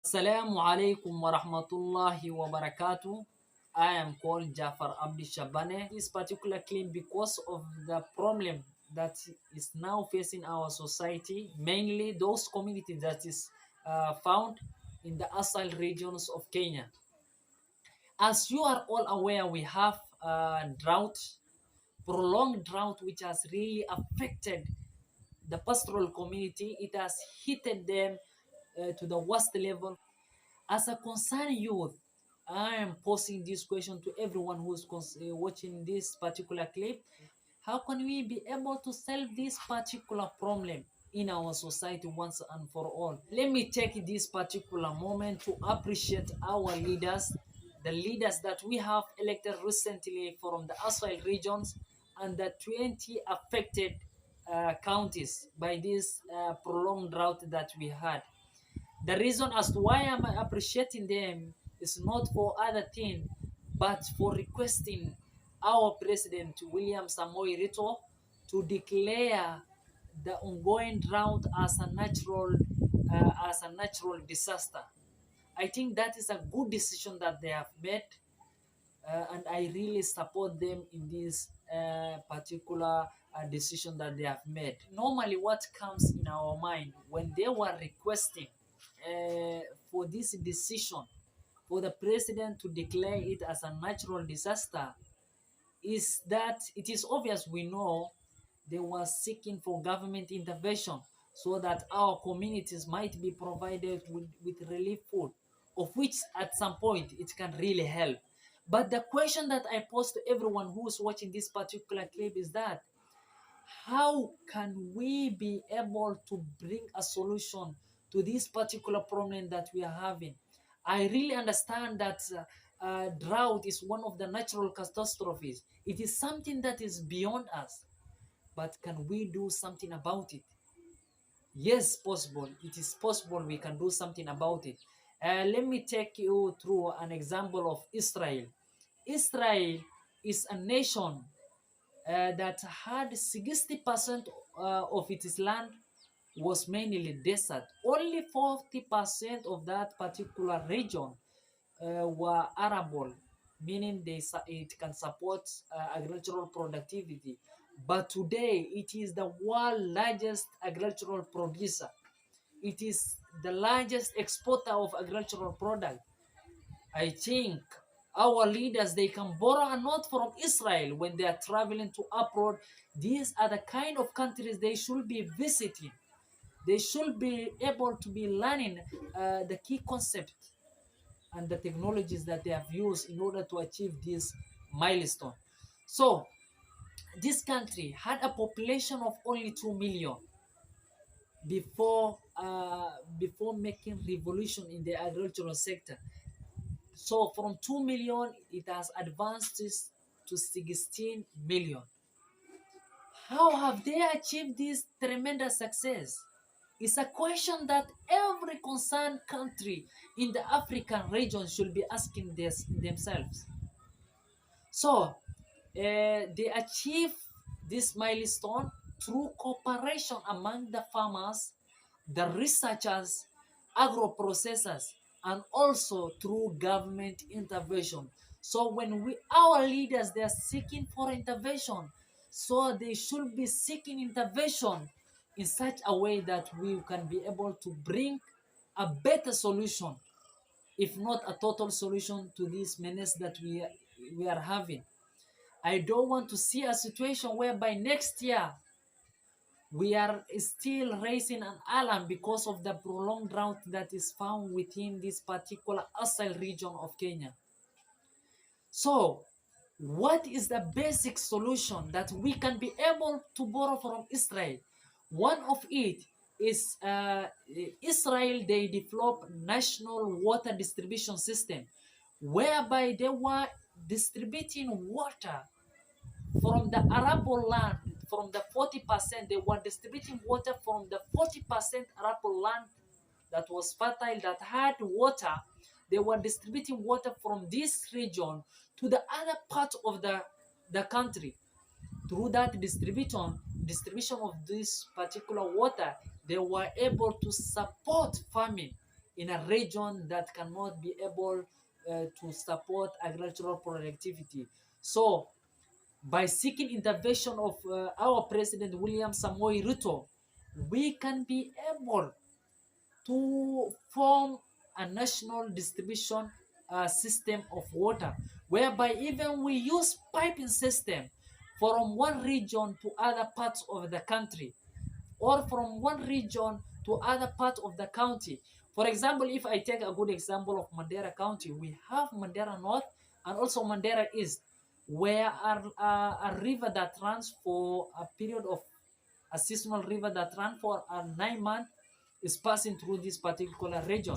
Assalamu alaikum wa rahmatullahi wa barakatuh. I am called Jafar Abdi Shabane. This particular claim because of the problem that is now facing our society, mainly those communities that is found in the ASAL regions of Kenya. As you are all aware, we have drought, prolonged drought, which has really affected the pastoral community. It has hit them to the worst level. As a concerned youth, I am posing this question to everyone who is watching this particular clip. How can we be able to solve this particular problem in our society once and for all? Let me take this particular moment to appreciate our leaders, the leaders that we have elected recently from the ASAL regions and the 20 affected counties by this prolonged drought that we had. The reason as to why I'm appreciating them is not for other thing, but for requesting our President William Samoei Ruto to declare the ongoing drought as a natural disaster. I think that is a good decision that they have made, and I really support them in this particular decision that they have made. Normally, what comes in our mind when they were requesting uh, for this decision for the president to declare it as a natural disaster is that it is obvious, we know they were seeking for government intervention so that our communities might be provided with relief food, of which at some point it can really help. But the question that I pose to everyone who is watching this particular clip is that how can we be able to bring a solution to this particular problem that we are having? I really understand that drought is one of the natural catastrophes. It is something that is beyond us. But can we do something about it? Yes, possible. It is possible we can do something about it. Let me take you through an example of Israel. Israel is a nation that had 60% of its land was mainly desert. Only 40% of that particular region were arable, meaning it can support agricultural productivity. But today, it is the world's largest agricultural producer. It is the largest exporter of agricultural product. I think our leaders, they can borrow a note from Israel when they are traveling to abroad. These are the kind of countries they should be visiting. They should be able to be learning the key concept and the technologies that they have used in order to achieve this milestone. So this country had a population of only 2 million before making revolution in the agricultural sector. So from 2 million, it has advanced to 16 million. How have they achieved this tremendous success? It's a question that every concerned country in the African region should be asking themselves. So they achieve this milestone through cooperation among the farmers, the researchers, agro-processors, and also through government intervention. So when our leaders, they are seeking for intervention, so they should be seeking intervention in such a way that we can be able to bring a better solution, if not a total solution, to this menace that we are having. I don't want to see a situation whereby next year we are still raising an alarm because of the prolonged drought that is found within this particular ASAL region of Kenya. So, what is the basic solution that we can be able to borrow from Israel? One of it is Israel, they developed national water distribution system whereby they were distributing water from the arable land. From the 40%, they were distributing water from the 40% arable land that was fertile, that had water. They were distributing water from this region to the other part of the country. Through that distribution of this particular water, they were able to support farming in a region that cannot be able to support agricultural productivity. So by seeking intervention of our President William Samoei Ruto, we can be able to form a national distribution system of water, whereby even we use piping system from one region to other parts of the country, or from one region to other part of the county. For example, if I take a good example of Mandera County, we have Mandera North and also Mandera East, where a river that runs for a period of a seasonal river that runs for a 9 month is passing through this particular region.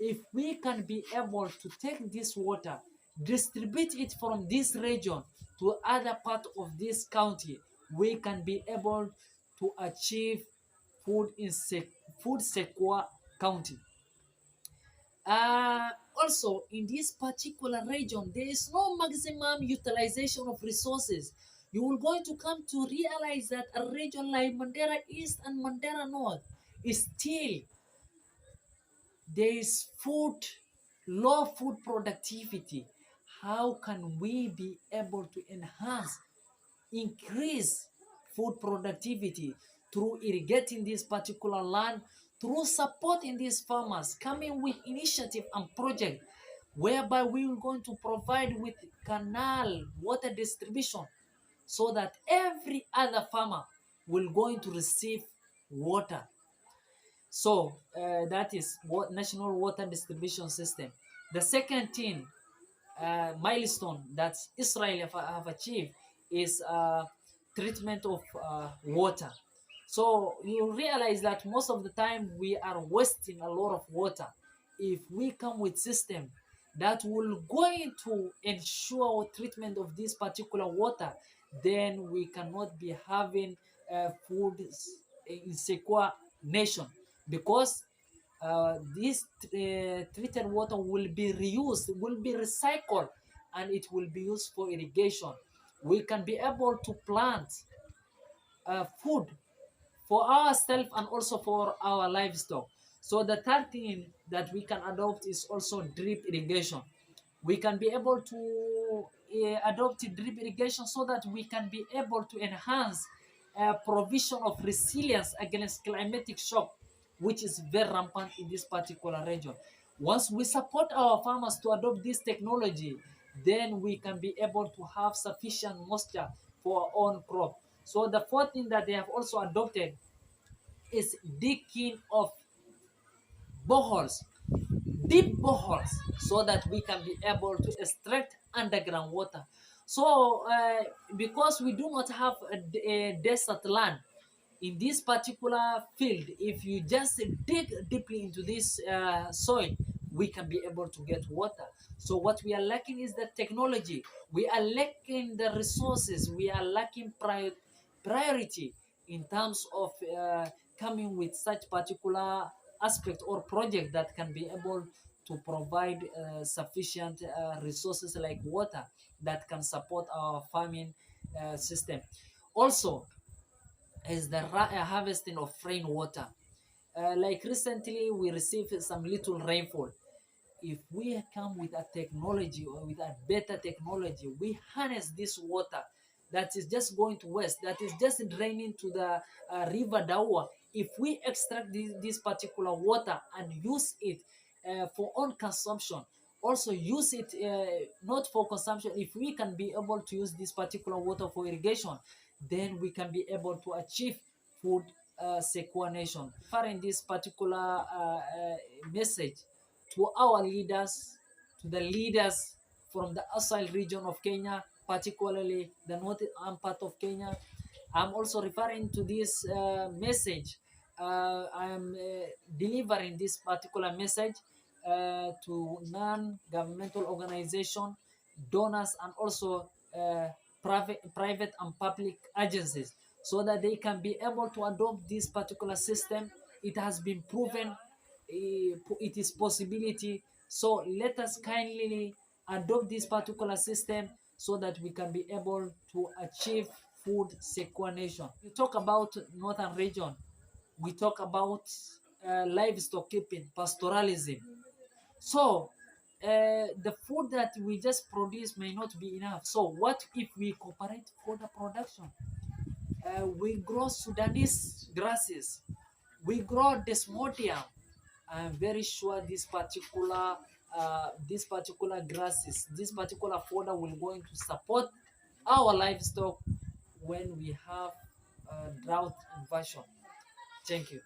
If we can be able to take this water, distribute it from this region to other part of this county, we can be able to achieve food in food secure county. Uh, Also, in this particular region, there is no maximum utilization of resources. You will going to come to realize that a region like Mandera East and Mandera North is still, there is low food productivity. How can we be able to increase food productivity through irrigating this particular land, through supporting these farmers, coming with initiative and project whereby we are going to provide with canal water distribution, so that every other farmer will going to receive water. So that is what national water distribution system. The second thing, milestone that Israel have achieved is treatment of water. So you realize that most of the time we are wasting a lot of water. If we come with system that will going to ensure treatment of this particular water, then we cannot be having food insecure nation, because this treated water will be reused, will be recycled, and it will be used for irrigation. We can be able to plant food for ourselves and also for our livestock. So the third thing that we can adopt is also drip irrigation. We can be able to adopt drip irrigation so that we can be able to enhance provision of resilience against climatic shock, which is very rampant in this particular region. Once we support our farmers to adopt this technology, then we can be able to have sufficient moisture for our own crop. So the fourth thing that they have also adopted is digging of boreholes, deep boreholes, so that we can be able to extract underground water. So because we do not have a desert land in this particular field, if you just dig deeply into this soil, we can be able to get water. So what we are lacking is the technology, we are lacking the resources, we are lacking priority in terms of coming with such particular aspect or project that can be able to provide sufficient resources like water that can support our farming system. Also, is the harvesting of rainwater. Like recently, we received some little rainfall. If we come with a technology or with a better technology, we harness this water that is just going to west, that is just draining to the river Dawa. If we extract this particular water and use it for own consumption, also use it not for consumption, if we can be able to use this particular water for irrigation, then we can be able to achieve food secure nation. Referring this particular message to our leaders, to the leaders from the ASAL region of Kenya, particularly the northern part of Kenya. I'm also referring to this message. I'm delivering this particular message to non-governmental organization, donors, and also private and public agencies, so that they can be able to adopt this particular system. It has been proven it is possibility. So let us kindly adopt this particular system so that we can be able to achieve food secure nation. We talk about northern region, we talk about livestock keeping, pastoralism. So the food that we just produce may not be enough. So what if we cooperate for the production? We grow Sudanese grasses, we grow desmodium. I'm very sure this particular grasses, this particular fodder will going to support our livestock when we have drought invasion. Thank you.